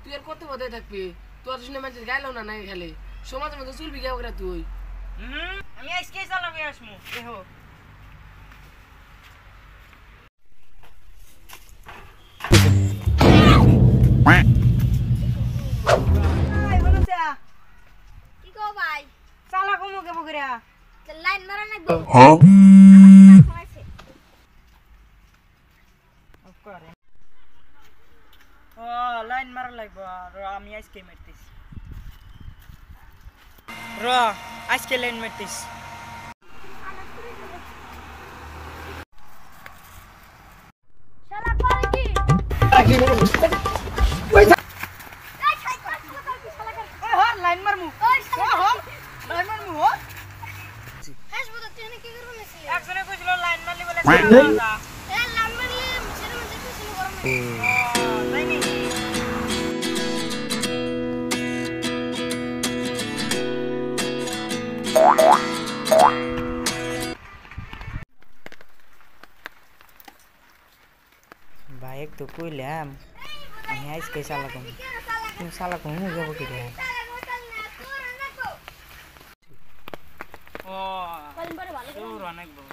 তুই আর কত বদে থাকবি তোর শুনে মানুষের গাইলাও না নাই খেলে সমাজের মধ্যে চুলবি কেউ করে তুই আমি আজকে চালাবে আসমু দেখো কি কো ভাই চালা কমো কেবো করে লাইন মারা নাকবো হ্যাঁ করে ও লাইন মারা লাগবো র আমি আজকে মারতেছি র আজকে লাইন মারতেছি শালা করে কি লাইন মারমু লাইন মারমু ও হাসবো তো তুই কি করব নাকি একজনে কইছিল লাইন মারলি বলে এ লাইন মারলে সেটা মধ্যে কিছু গরম তাই নি ভাই এক তো কইলাম আমি আজকে চালা কম তুমি চালা কম যাবো কি রে ও বলেন বড় ভালো তোর অনেক বড়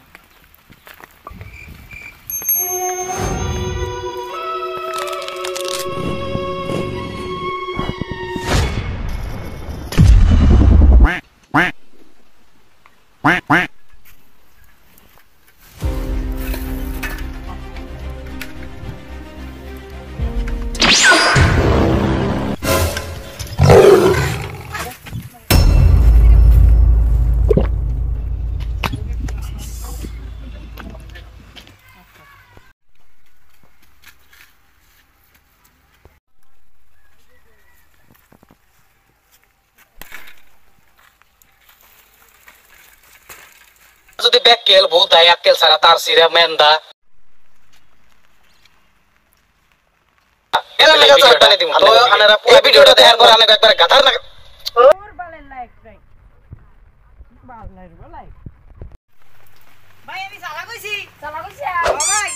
যদি ব্যাককেল ভূতাই আক্কেল সারা তার সিরা মেন্দা এলা লাগা চাটানে দিমু তো আনারা পুরো ভিডিওটা দেখার পর অনেক একবার গাধার না ওর বালের লাইক রাইট বালের লাইক ভাই আমি চালা কইছি ও ভাই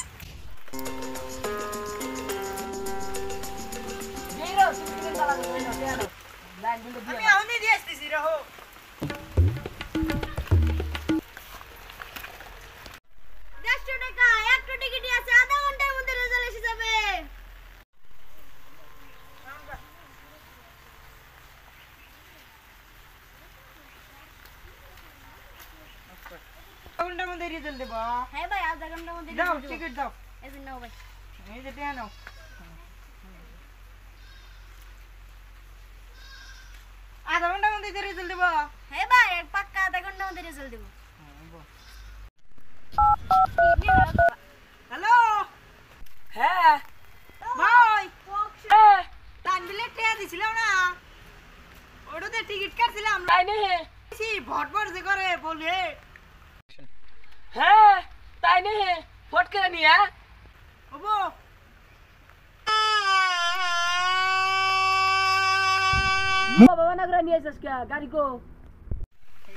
বেরো তুমি কি চালা কই না কেন লাইন বন্ধ আমি আউনি দিয়ে আসতেছি রহো 100 টাকা একটা টিকিটই আছে আধা ঘন্টার মধ্যে রেজাল্ট এসে যাবে ঘন্টার মধ্যে রেজাল্ট দেব হ্যাঁ ভাই আধা ঘন্টার মধ্যে দাও result দেবো। টিকিট দাও এই যে নাও ভাই এই যে টিয়া নাও আধা ঘন্টার মধ্যে রেজাল্ট দেব হ্যাঁ ভাই পাক্কা আধা ঘন্টার মধ্যে রেজাল্ট দেবো হ্যালো হ্যাঁ ভাই হ্যাঁ টান দিলে টিয়া দিছিলাম না ওটাতে টিকিট কাটছিলাম লাইনে ভট ভট যে করে বলবে হ্যাঁ তাই নে ফট করে নিয়া ওবো বাবা না করে নিয়ে যাস কে গাড়ি কো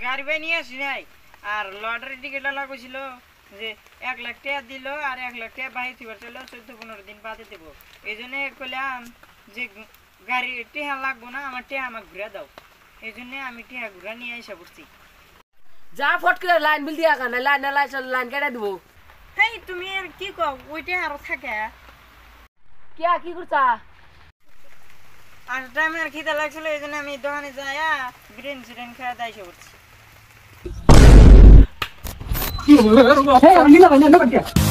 গাড়ি ভাই নিয়ে আসি নাই আর লটারি টিকিট লাগছিল যে 1 লাখ টাকা দিল আর 1 লাখ টাকা বাহির থেকে চলো 14-15 দিন বাদে দেব এই জন্য কইলাম যে গাড়ি টিহা লাগবো না আমার টিহা আমাকে ঘুরে দাও এই জন্য আমি টিহা ঘুরা নিয়ে আইসা পড়ছি যা ফট করে লাইন বিল দিয়া কানে লাইন লাইন কেটে দিব হেই তুমি আর কি কও ওইটা আরো থাকে কে কি করছা আর টাইম আর খিদা লাগছিল এই জন্য আমি দোকানে যাইয়া ব্রেন সিরেন খাওয়া দাইসা পড়ছি Hey, I'm